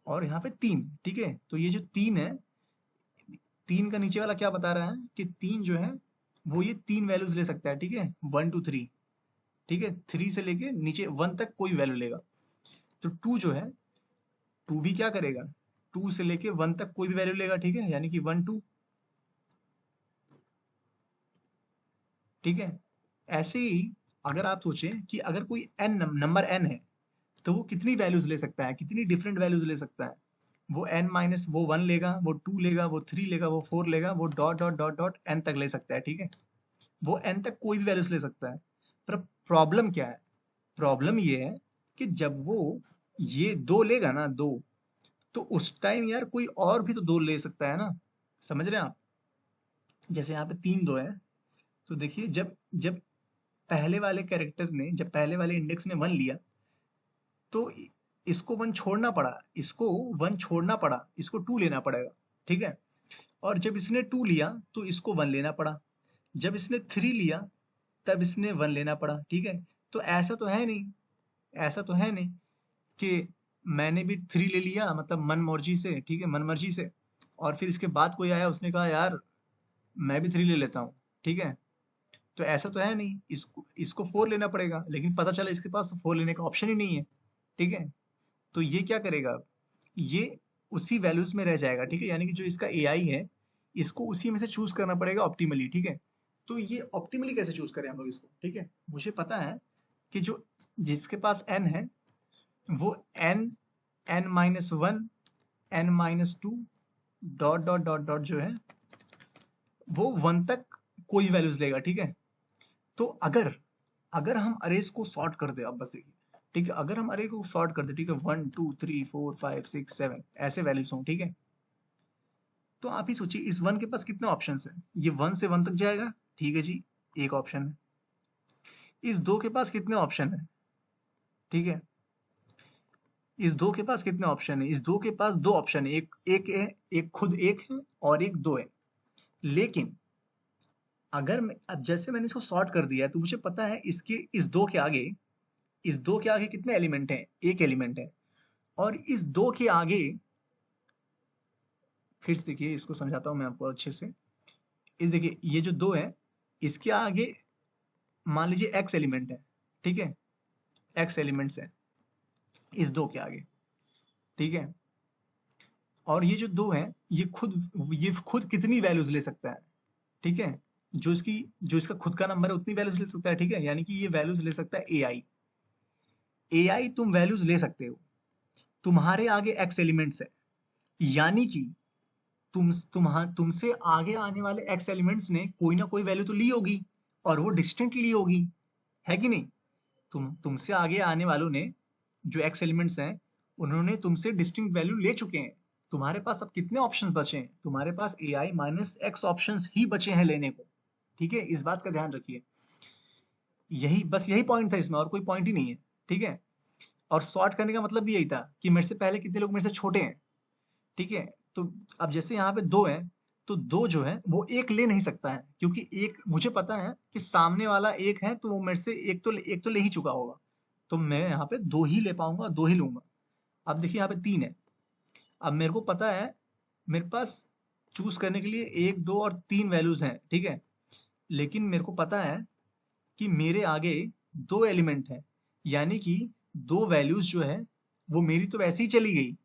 और यहाँ पे 3, ठीक है, तो ये जो 3 है, 3 का नीचे वाला क्या बता रहा है कि 3 जो है वो ये 3 वैल्यूज ले सकता है, ठीक है, 1 2 3, ठीक है, 3 से लेके नीचे 1 तक कोई वैल्यू लेगा। तो 2 जो है, 2 भी क्या करेगा, 2 से लेके 1 तक कोई भी वैल्यू लेगा, ठीक है, यानी कि 1 2, ठीक है। ऐसे ही अगर आप सोचें कि अगर कोई नंबर n है तो वो कितनी वैल्यूज ले सकता है, कितनी डिफरेंट वैल्यूज ले सकता है, वो n माइनस वो 1 लेगा, वो 2 लेगा, वो 3 लेगा, वो 4 लेगा, वो dot dot dot dot n तक ले सकता है, ठीक है, वो n तक कोई भी वैल्यूज ले सकता है। पर प्रॉब्लम क्या है, प्रॉब्लम ये है कि जब वो ये 2 लेगा ना, 2, तो उस टाइम यार कोई और भी तो 2 ले सकता है ना, समझ रहे हैं आप, जैसे यहाँ पे 3 2 है, तो देखिए जब जब पहले वाले कैरेक्टर ने, जब पहले वाले इंडेक्स ने 1 लिया, तो इसको 1 छोड़ना पड़ा, इसको 1 छोड़ना पड़ा, इसको 2 लेना पड़ेगा, ठीक है, और जब इसने 2 लिया तो इसको 1 लेना पड़ा, जब इसने 3 लिया तब इसने 1 लेना पड़ा, ठीक है। तो ऐसा तो है नहीं कि मैंने भी 3 ले लिया, मतलब मन मर्जी से, ठीक है, मन मर्जी से, और फिर इसके बाद कोई आया उसने कहा यार मैं भी 3 ले लेता हूँ, ठीक है, तो ऐसा तो है नहीं, इसको इसको 4 लेना पड़ेगा, लेकिन पता चला इसके पास तो 4 लेने का ऑप्शन ही नहीं है, ठीक है, तो ये क्या करेगा अब, ये उसी वैल्यूज में रह जाएगा, ठीक है, यानी कि जो इसका एआई है इसको उसी में से चूज करना पड़ेगा ऑप्टिमली, ठीक है। तो ये ऑप्टिमली कैसे चूज करें हम लोग इसको, ठीक है, मुझे पता है कि जो जिसके पास n है वो n n-1 n-2 dot dot dot dot जो है वो 1 तक कोई वैल्यूज लेगा, ठीक है। तो अगर अगर हम अरेज को सॉर्ट कर दे, अब बस देखिए, ठीक है, अगर हम अरे को सॉर्ट कर दे, ठीक है, 1 2 3 4 5 6 7 ऐसे वैल्यूज हों, ठीक है, तो आप ही सोचिए इस 1 के पास कितने ऑप्शन है, ये 1 से 1 तक जाएगा, ठीक है जी, एक ऑप्शन है, इस 2 के पास कितने ऑप्शन है, ठीक है, इस 2 के पास कितने ऑप्शन है, इस 2 के पास 2 ऑप्शन है, एक एक है, एक खुद एक है और एक 2 है, लेकिन अगर अब जैसे मैंने इसको सॉर्ट कर दिया है तो मुझे पता है इसके इस 2 के आगे कितने एलिमेंट हैं, एक एलिमेंट है, और इस 2 के आगे, फिर से देखिए इसको समझाता हूं मैं आपको अच्छे से, इस देखिए ये जो 2 है इसके आगे मान लीजिए x एलिमेंट है, ठीक है, x एलिमेंट्स है इस 2 के आगे, ठीक है, और ये जो 2 है ये खुद कितनी वैल्यूज ले सकता है, ठीक है, जो इसका खुद का नंबर है उतनी वैल्यूज ले सकता है, ठीक है, यानी कि ये वैल्यूज ले सकता है ए आई तुम वैल्यूज ले सकते हो, तुम्हारे आगे x एलिमेंट्स है, यानी कि तुमसे आगे आने वाले x एलिमेंट्स ने कोई ना कोई वैल्यू तो ली होगी, और वो डिस्टिंक्ट ली होगी, है कि नहीं? तुमसे आगे आने वालों ने, जो x एलिमेंट्स हैं, उन्होंने तुमसे डिस्टिंक्ट वैल्यू ले चुके हैं। तुम्हारे पास अब कितने ऑप्शंस बचे हैं? तुम्हारे पास ai माइनस x ऑप्शंस ही बचे हैं लेने को। ठीक है, इस बात का ध्यान रखिए। यही पॉइंट था इसमें, और कोई पॉइंट ही नहीं है। ठीक है, और सॉर्ट करने का मतलब भी यही था कि मेरे से पहले कितने लोग मेरे से छोटे हैं। ठीक है, तो अब जैसे यहाँ पे दो हैं, तो दो जो है वो एक ले नहीं सकता है, क्योंकि एक मुझे पता है कि सामने वाला एक है, तो वो मेरे से एक तो ले ही चुका होगा, तो मैं यहाँ पे दो ही ले पाऊंगा, दो ही लूंगा। अब देखिए यहाँ पे तीन है। अब मेरे को पता है, मेरे पास चूज करने के लिए एक, दो और तीन वैल्यूज हैं। ठीक है, लेकिन मेरे को पता है कि मेरे आगे दो एलिमेंट हैं, यानी कि दो वैल्यूज जो है वो मेरी तो वैसे ही चली गई।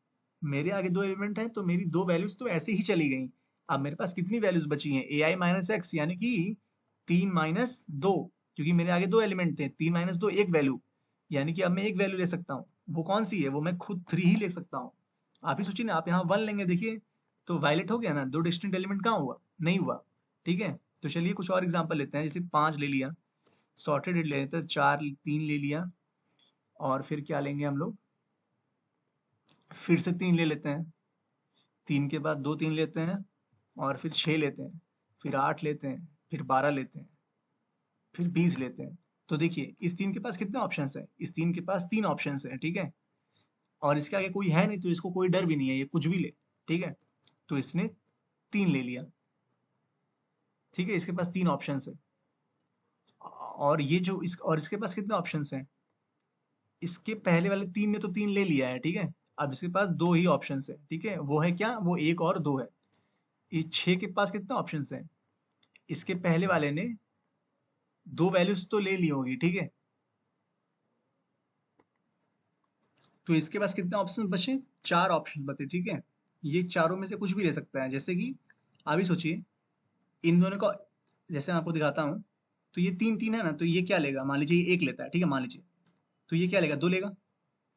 मेरे आगे दो एलिमेंट हैं, तो मेरी दो वैल्यूज तो ऐसे ही चली गई। अब मेरे पास कितनी वैल्यूज बची हैं? ए आई माइनस एक्स, यानी कि 3 - 2, क्योंकि मेरे आगे दो एलिमेंट थे। 3 - 2 एक वैल्यू, यानी कि अब मैं एक वैल्यू ले सकता हूँ। वो कौन सी है? वो मैं खुद 3 ही ले सकता हूँ। आप ही सोचिए ना, आप यहाँ 1 लेंगे, देखिए तो वायलेट हो गया ना, दो डिस्टिंक्ट एलिमेंट कहाँ हुआ? नहीं हुआ। ठीक है, तो चलिए कुछ और एग्जांपल लेते हैं। जैसे 5 ले लिया, सॉर्टेड ले लेते हैं, 4 3 ले लिया, और फिर क्या लेंगे हम लोग? फिर से 3 ले लेते हैं, 3 के बाद 2 3 लेते हैं, और फिर 6 लेते हैं, फिर 8 लेते हैं, फिर 12 लेते हैं, फिर 20 लेते हैं। तो देखिए इस 3 के पास कितने ऑप्शंस हैं? इस 3 के पास 3 ऑप्शंस हैं। ठीक है, और इसके आगे कोई है नहीं, तो इसको कोई डर भी नहीं है, ये कुछ भी ले। ठीक है, तो इसने 3 ले लिया। ठीक है, इसके पास 3 ऑप्शंस है। और ये जो और इसके पास कितने ऑप्शंस हैं? इसके पहले वाले 3 ने तो 3 ले लिया है। ठीक है, अब इसके पास दो ही ऑप्शंस है। ठीक है, वो है क्या? वो एक और दो है। ये 6 के पास कितने ऑप्शंस हैं? इसके पहले वाले ने दो वैल्यूज तो ले ली होगी। ठीक है, तो इसके पास कितने ऑप्शन बचे? 4 ऑप्शन बचे। ठीक है, ये चारों में से कुछ भी ले सकता है। जैसे कि अभी सोचिए, इन दोनों का, जैसे मैं आपको दिखाता हूँ, तो ये 3 3 है ना, तो ये क्या लेगा? मान लीजिए ये एक लेता है। ठीक है, मान लीजिए, तो ये क्या लेगा? 2 लेगा।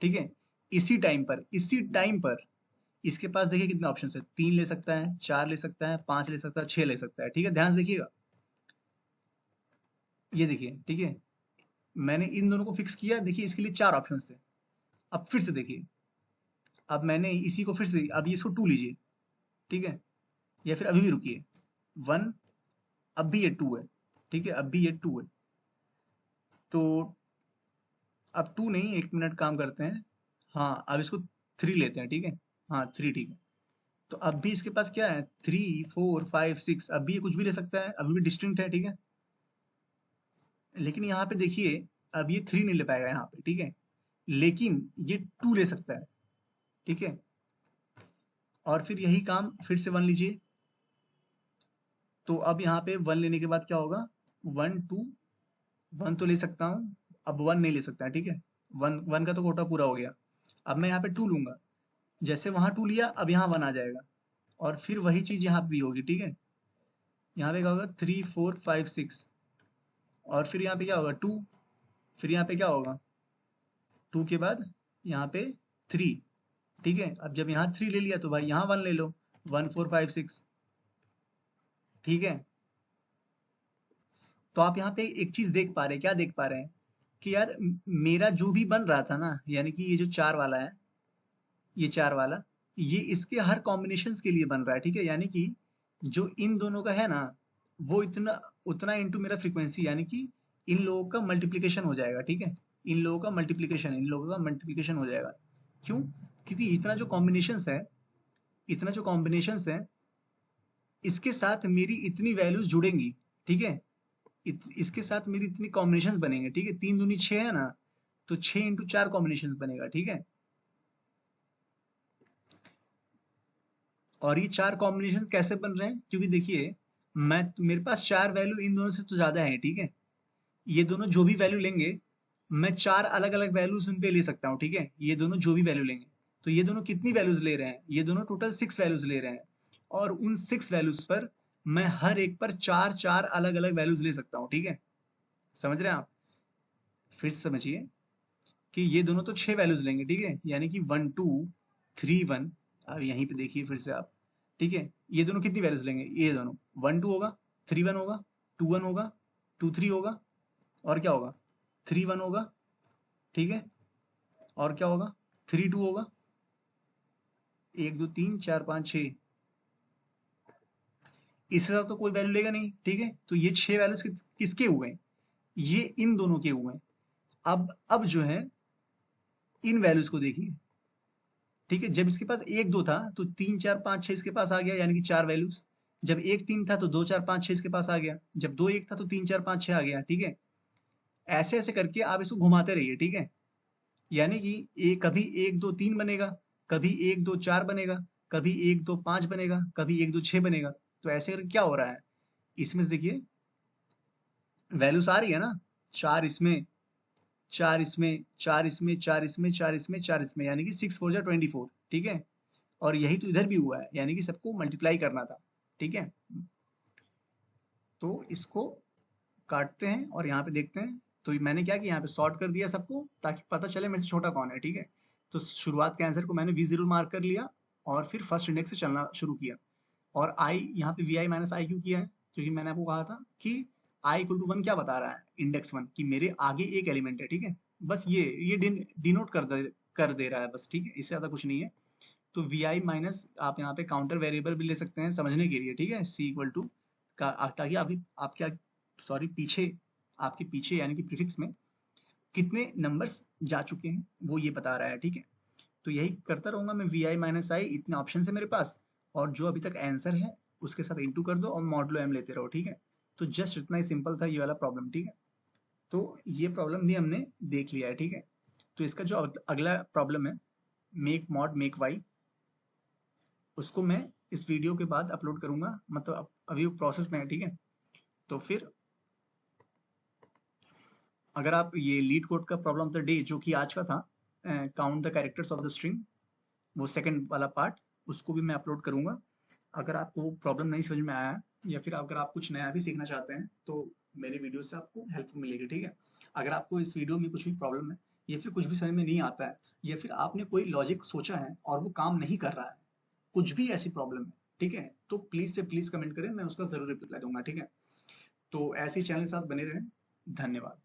ठीक है, इसी टाइम पर इसके पास देखिए कितने ऑप्शन है। 3 ले सकता है, 4 ले सकता है, 5 ले सकता है, 6 ले सकता है। ठीक है, ध्यान से देखिएगा, ये देखिए। ठीक है, मैंने इन दोनों को फिक्स किया, देखिए इसके लिए 4 ऑप्शन थे। अब फिर से देखिए, अब मैंने इसी को फिर से, अब इसको 2 लीजिए। ठीक है, या फिर अभी भी रुकिए, 1, अब भी ये 2 है। ठीक है, अब भी ये 2 है। तो अब 2 नहीं, 1 मिनट काम करते हैं। हाँ, अब इसको 3 लेते हैं। ठीक है, हाँ 3, ठीक है। तो अब भी इसके पास क्या है? 3 4 5 6, अब भी ये कुछ भी ले सकता है, अभी भी डिस्टिंक्ट है। ठीक है, लेकिन यहाँ पे देखिए, अब ये 3 नहीं ले पाएगा यहाँ पे। ठीक है, लेकिन ये 2 ले सकता है। ठीक है, और फिर यही काम फिर से 1 लीजिए। तो अब यहाँ पे 1 लेने के बाद क्या होगा? 1 2, 1 तो ले सकता हूँ, अब 1 नहीं ले सकता। ठीक है, 1 1 का तो कोटा पूरा हो गया। अब मैं यहाँ पे 2 लूंगा, जैसे वहां 2 लिया, अब यहाँ 1 आ जाएगा, और फिर वही चीज यहाँ पे भी होगी। ठीक है, यहाँ पे क्या होगा? 3 4 5 6, और फिर यहाँ पे क्या होगा? 2, फिर यहाँ पे क्या होगा? 2 के बाद यहाँ पे 3। ठीक है, अब जब यहाँ 3 ले लिया, तो भाई यहाँ 1 ले लो, 1 4 5 6। ठीक है, तो आप यहाँ पे एक चीज देख पा रहे हैं, क्या देख पा रहे हैं? कि यार मेरा जो भी बन रहा था ना, यानी कि ये जो 4 वाला है, ये 4 वाला, ये इसके हर कॉम्बिनेशंस के लिए बन रहा है। ठीक है, यानी कि जो इन दोनों का है ना, वो इतना उतना इनटू मेरा फ्रीक्वेंसी, यानी कि इन लोगों का मल्टीप्लिकेशन हो जाएगा। ठीक है, इन लोगों का मल्टीप्लिकेशन हो जाएगा। क्यों? क्योंकि इतना जो कॉम्बिनेशंस है, इसके साथ मेरी इतनी वैल्यूज जुड़ेंगी। ठीक है, इसके साथ मेरी इतनी कॉम्बिनेशंस बनेंगे। ठीक है, 3 दूनी 6 है ना, तो 6 × 4 कॉम्बिनेशन बनेगा। ठीक है, और ये 4 कॉम्बिनेशन कैसे बन रहे हैं? क्योंकि देखिए, मैं मेरे पास 4 वैल्यू इन दोनों से तो ज्यादा है। ठीक है, ये दोनों जो भी वैल्यू लेंगे, मैं 4 अलग अलग वैल्यूज उन पे ले सकता हूँ। ठीक है, ये दोनों जो भी वैल्यू लेंगे, तो ये दोनों कितनी वैल्यूज ले रहे हैं? ये दोनों टोटल 6 वैल्यूज ले रहे हैं, और उन 6 वैल्यूज पर मैं हर एक पर 4 4 अलग अलग वैल्यूज ले सकता हूँ। ठीक है, समझ रहे हैं आप? फिर से समझिए कि ये दोनों तो 6 वैल्यूज लेंगे। ठीक है, यानी कि 1 2 3 1। अब यहीं पे देखिए फिर से आप, ठीक है। ये दोनों कितनी वैल्यूज लेंगे, ये दोनों 1 2 होगा, 3 1 होगा, 2 1 होगा, 2 3 होगा, और क्या होगा 3 1 होगा, ठीक है, और क्या होगा 3 2 होगा, 1 2 3 4 5 6, इससे ज्यादा तो कोई वैल्यू लेगा नहीं, ठीक है। तो ये 6 वैल्यूज किसके हुए हैं, ये इन दोनों के हुए हैं। अब जो है इन वैल्यूज को देखिए, ठीक है। जब इसके पास 1 2 था तो 3 4 5 6 इसके पास आ गया, यानी कि 4 वैल्यूज। जब 1 3 था तो 2 4 5 6 इसके पास आ गया, जब 2 1 था तो 3 4 5 6 आ गया, ठीक है। ऐसे ऐसे करके आप इसको घुमाते रहिए, ठीक है। यानी कि कभी 1 2 3 बनेगा, कभी 1 2 4 बनेगा, कभी 1 2 5 बनेगा, कभी 1 2 6 बनेगा। तो ऐसे करके क्या हो रहा है, इसमें से देखिए वैल्यूज आ रही है ना, 4 इसमें, 4 इसमें, 4 इसमें, 4 इसमें, 4 इसमें, 4 इसमें, यानी कि 6 4 जा 24, ठीक है। और यही तो इधर भी हुआ है, यानी कि सबको मल्टीप्लाई करना था, ठीक है। तो इसको काटते हैं और यहाँ पे देखते हैं। तो मैंने क्या किया, यहाँ पे सॉर्ट कर दिया सबको, ताकि पता चले मेरे से छोटा कौन है, ठीक है। तो शुरुआत के आंसर को मैंने V0 मार्क कर लिया, और फिर फर्स्ट इंडेक्स से चलना शुरू किया। और आई यहाँ पे VI माइनस आई क्यों किया है, क्योंकि मैंने आपको कहा था कि I इक्वल टू 1 क्या बता रहा है, इंडेक्स 1, कि मेरे आगे एक एलिमेंट है, ठीक है। बस ये डिनोट कर दे रहा है बस, ठीक है, इससे ज्यादा कुछ नहीं है। तो VI माइनस आप यहाँ पे काउंटर वेरिएबल भी ले सकते हैं समझने के लिए, ठीक है, C इक्वल टू का, ताकि आपके सॉरी पीछे, आपके पीछे यानी कि प्रीफिक्स में कितने नंबर्स जा चुके हैं वो ये बता रहा है, ठीक है। तो यही करता रहूंगा मैं, VI माइनस आई, इतने ऑप्शन है मेरे पास, और जो अभी तक आंसर है उसके साथ इंटू कर दो और मॉडुलो m लेते रहो, ठीक है। तो जस्ट इतना ही सिंपल था ये वाला प्रॉब्लम, ठीक है। तो ये प्रॉब्लम भी हमने देख लिया है, ठीक है। तो इसका जो अगला प्रॉब्लम है, मेक मॉड मेक वाई, उसको मैं इस वीडियो के बाद अपलोड करूंगा, मतलब अभी वो प्रोसेस में है, ठीक है। तो फिर अगर आप ये लीड कोड का प्रॉब्लम ऑफ द डे जो कि आज का था, count the characters of the string, वो सेकंड वाला पार्ट, उसको भी मैं अपलोड करूंगा। अगर आपको वो प्रॉब्लम नहीं समझ में आया, या फिर अगर आप कुछ नया भी सीखना चाहते हैं, तो मेरे वीडियो से आपको हेल्प मिलेगी, ठीक है। अगर आपको इस वीडियो में कुछ भी प्रॉब्लम है, या फिर कुछ भी समझ में नहीं आता है, या फिर आपने कोई लॉजिक सोचा है और वो काम नहीं कर रहा है, कुछ भी ऐसी प्रॉब्लम है, ठीक है, तो प्लीज से प्लीज कमेंट करें, मैं उसका जरूर रिप्लाई दूंगा, ठीक है। तो ऐसे ही चैनल के साथ बने रहें। धन्यवाद।